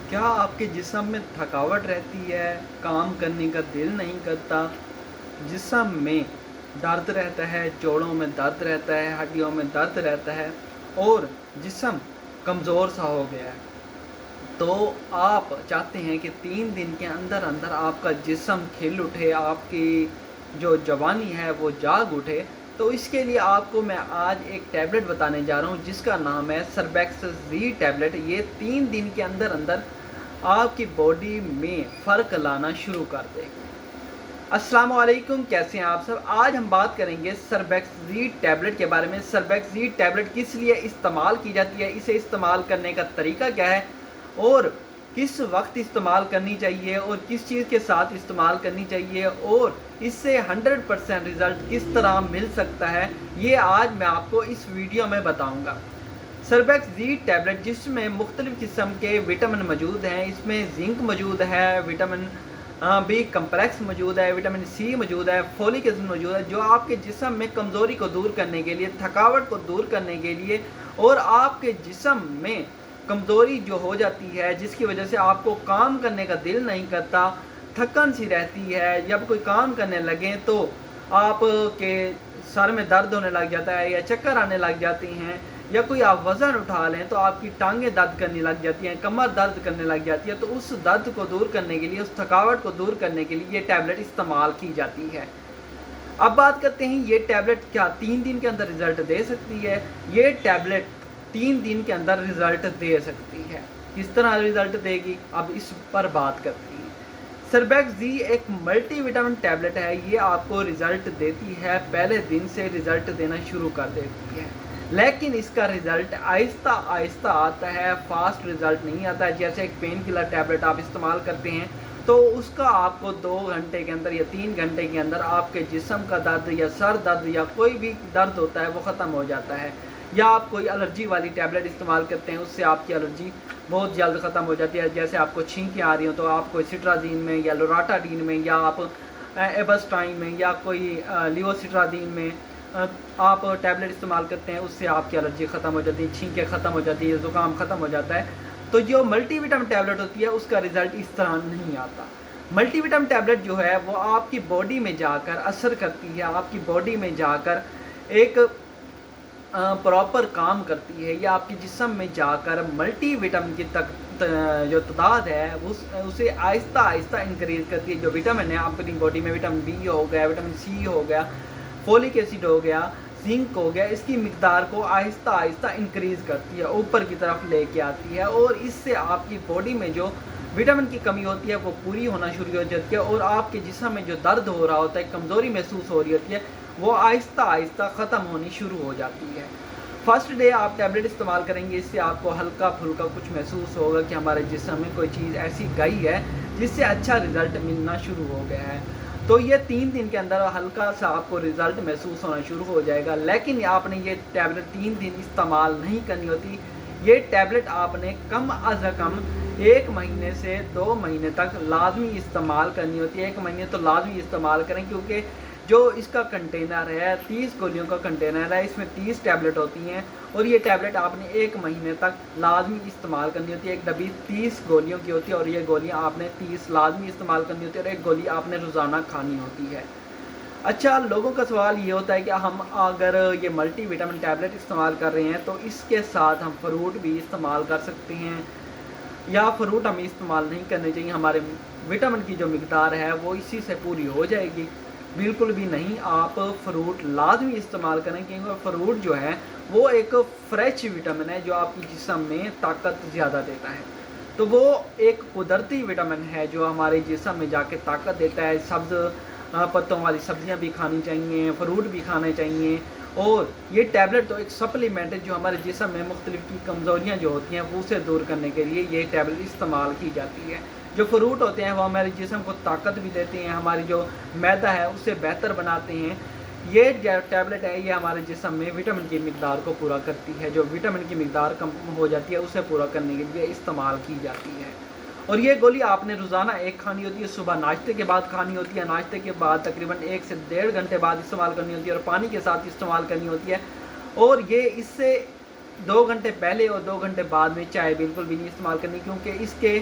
क्या आपके जिस्म में थकावट रहती है, काम करने का दिल नहीं करता, जिस्म में दर्द रहता है, जोड़ों में दर्द रहता है, हड्डियों में दर्द रहता है और जिस्म कमज़ोर सा हो गया है, तो आप चाहते हैं कि 3 दिन के अंदर अंदर आपका जिस्म खिल उठे, आपकी जो जवानी है वो जाग उठे, तो इसके लिए आपको मैं आज एक टैबलेट बताने जा रहा हूँ जिसका नाम है सर्बेक्स ज़ी टैबलेट। ये 3 दिन के अंदर अंदर आपकी बॉडी में फ़र्क लाना शुरू कर देगा। अस्सलाम वालेकुम, कैसे हैं आप सब। आज हम बात करेंगे सर्बेक्स ज़ी टैबलेट के बारे में। सर्बेक्स ज़ी टैबलेट किस लिए इस्तेमाल की जाती है, इसे इस्तेमाल करने का तरीका क्या है और किस वक्त इस्तेमाल करनी चाहिए और किस चीज़ के साथ इस्तेमाल करनी चाहिए और इससे 100% रिज़ल्ट किस तरह मिल सकता है, ये आज मैं आपको इस वीडियो में बताऊंगा। सर्बेक्स ज़ी टैबलेट जिसमें मुख्तलिफ़ किस्म के विटामिन मौजूद हैं, इसमें जिंक मौजूद है, विटामिन बी कम्प्लेक्स मौजूद है, विटामिन सी मौजूद है, फोलिक एसिड मौजूद है, जो आपके जिस्म में कमज़ोरी को दूर करने के लिए, थकावट को दूर करने के लिए और आपके जिस्म में कमज़ोरी जो हो जाती है जिसकी वजह से आपको काम करने का दिल नहीं करता, थकन सी रहती है, जब कोई काम करने लगें तो आपके सर में दर्द होने लग जाता है या चक्कर आने लग जाती हैं, या कोई आप वज़न उठा लें तो आपकी टांगें दर्द करने लग जाती हैं, कमर दर्द करने लग जाती है, तो उस दर्द को दूर करने के लिए, उस थकावट को दूर करने के लिए ये टैबलेट इस्तेमाल की जाती है। अब बात करते हैं ये टैबलेट क्या 3 दिन के अंदर रिज़ल्ट दे सकती है। ये टैबलेट 3 दिन के अंदर रिज़ल्ट दे सकती है। किस तरह रिज़ल्ट देगी, अब इस पर बात करते हैं। सर्बेक्स ज़ी एक मल्टी विटामिन टैबलेट है। ये आपको रिज़ल्ट देती है, पहले दिन से रिज़ल्ट देना शुरू कर देती है, लेकिन इसका रिज़ल्ट आहिस्ता आहिस्ता आता है, फास्ट रिज़ल्ट नहीं आता है। जैसे एक पेन किलर टैबलेट आप इस्तेमाल करते हैं तो उसका आपको 2 घंटे के अंदर या 3 घंटे के अंदर आपके जिस्म का दर्द या सर दर्द या कोई भी दर्द होता है वो ख़त्म हो जाता है। या आप कोई एलर्जी वाली टैबलेट इस्तेमाल करते हैं, उससे आपकी एलर्जी बहुत जल्द ख़त्म हो जाती है। जैसे आपको छींकें आ रही हो तो आप कोई सिट्राजीन में या लोराटाडीन में या आप एबस्टाइन में या कोई लिवोसिट्राजीन में आप टैबलेट इस्तेमाल करते हैं, उससे आपकी एलर्जी ख़त्म हो जाती है, छींकें ख़त्म हो जाती है, ज़ुकाम ख़त्म हो जाता है। तो जो मल्टी विटामिन टैबलेट होती है उसका रिज़ल्ट इस तरह नहीं आता। मल्टी विटामिन टैबलेट जो है वो आपकी बॉडी में जाकर असर करती है, आपकी बॉडी में जाकर एक प्रॉपर काम करती है, या आपके जिस्म में जाकर मल्टी विटामिन की जो तादाद है उसे आहिस्ता आहिस्ता इंक्रीज़ करती है। जो विटामिन है अपनी बॉडी में, विटामिन बी हो गया, विटामिन सी हो गया, फोलिक एसिड हो गया, जिंक हो गया, इसकी मिकदार को आहिस्ता आहिस्ता इंक्रीज़ करती है, ऊपर की तरफ लेके आती है और इससे आपकी बॉडी में जो विटामिन की कमी होती है वो पूरी होना शुरू हो जाती है और आपके जिस्म में जो दर्द हो रहा होता है, कमज़ोरी महसूस हो रही होती है, वो आहिस्ता आहिस्ता ख़त्म होनी शुरू हो जाती है। फर्स्ट डे आप टैबलेट इस्तेमाल करेंगे, इससे आपको हल्का फुल्का कुछ महसूस होगा कि हमारे जिस्म में कोई चीज़ ऐसी गई है जिससे अच्छा रिज़ल्ट मिलना शुरू हो गया है। तो ये 3 दिन के अंदर हल्का सा आपको रिज़ल्ट महसूस होना शुरू हो जाएगा, लेकिन आपने ये टैबलेट 3 दिन इस्तेमाल नहीं करनी होती। ये टैबलेट आपने कम अज़ कम 1 महीने से 2 महीने तक लाजमी इस्तेमाल करनी होती है। 1 महीने तो लाजमी इस्तेमाल करें, क्योंकि जो इसका कंटेनर है 30 गोलियों का कंटेनर है, इसमें 30 टैबलेट होती हैं और ये टैबलेट आपने 1 महीने तक लाजमी इस्तेमाल करनी होती है। एक डब्बी 30 गोलियों की होती है और ये गोलियां आपने 30 लाजमी इस्तेमाल करनी होती है और एक गोली आपने रोज़ाना खानी होती है। अच्छा, लोगों का सवाल ये होता है कि हम अगर ये मल्टी विटामिन टैबलेट इस्तेमाल कर रहे हैं तो इसके साथ हम फ्रूट भी इस्तेमाल कर सकते हैं या फ्रूट हमें इस्तेमाल नहीं करने चाहिए, हमारे विटामिन की जो मिकदार है वो इसी से पूरी हो जाएगी। बिल्कुल भी नहीं, आप फ्रूट लाजमी इस्तेमाल करें, क्योंकि फ्रूट जो है वो एक फ्रेश विटामिन है जो आपकी जिस्म में ताकत ज़्यादा देता है। तो वो एक कुदरती विटामिन है जो हमारे जिस्म में जाके ताकत देता है। सब्ज़ पत्तों वाली सब्जियां भी खानी चाहिए, फ्रूट भी खाने चाहिए और ये टैबलेट तो एक सप्लीमेंट है जो हमारे जिस्म में मुख्तलिफ की कमज़ोरियाँ जो होती हैं वो उसे दूर करने के लिए ये टैबलेट इस्तेमाल की जाती है। जो फ्रूट होते हैं वो हमारे जिस्म को ताकत भी देते हैं, हमारी जो मैदा है उसे बेहतर बनाते हैं। ये टैबलेट है ये हमारे जिस्म में विटामिन की मिकदार को पूरा करती है, जो विटामिन की मिकदार कम हो जाती है उसे पूरा करने के लिए इस्तेमाल की जाती है। और ये गोली आपने रोज़ाना 1 खानी होती है, सुबह नाश्ते के बाद खानी होती है, नाश्ते के बाद तकरीबन 1 से 1.5 घंटे बाद इस्तेमाल करनी होती है और पानी के साथ इस्तेमाल करनी होती है। और ये इससे 2 گھنٹے پہلے اور 2 گھنٹے بعد میں چائے بالکل بھی نہیں استعمال کرنی، کیونکہ اس کے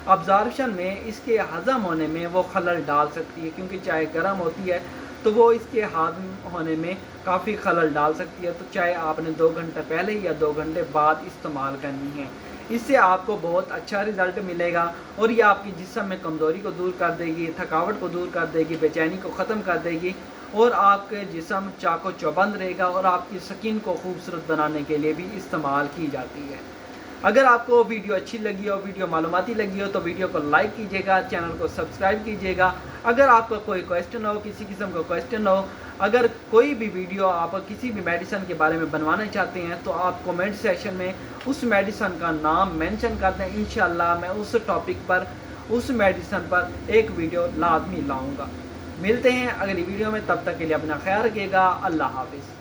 ابزارپشن میں، اس کے ہضم ہونے میں وہ خلل ڈال سکتی ہے، کیونکہ چائے گرم ہوتی ہے تو وہ اس کے ہضم ہونے میں کافی خلل ڈال سکتی ہے۔ تو چائے آپ نے 2 گھنٹے پہلے یا 2 گھنٹے بعد استعمال کرنی ہے۔ اس سے آپ کو بہت اچھا رزلٹ ملے گا اور یہ آپ کی جسم میں کمزوری کو دور کر دے گی، تھکاوٹ کو دور کر دے گی، بے چینی کو ختم کر دے گی، اور آپ کے جسم چاق و چوبند رہے گا، اور آپ کی سکن کو خوبصورت بنانے کے لیے بھی استعمال کی جاتی ہے۔ اگر آپ کو ویڈیو اچھی لگی ہو، ویڈیو معلوماتی لگی ہو، تو ویڈیو کو لائک کیجیے گا، چینل کو سبسکرائب کیجیے گا۔ اگر آپ کا کوئی کویسچن ہو، کسی قسم کا کویسچن ہو، اگر کوئی بھی ویڈیو آپ کسی بھی میڈیسن کے بارے میں بنوانا چاہتے ہیں تو آپ کومنٹ سیکشن میں اس میڈیسن کا نام مینشن کر دیں، انشاءاللہ میں اس ٹاپک پر، اس میڈیسن پر ایک ویڈیو لازمی لاؤں گا۔ ملتے ہیں اگلی ویڈیو میں، تب تک کے لیے اپنا خیال رکھیے گا۔ اللہ حافظ۔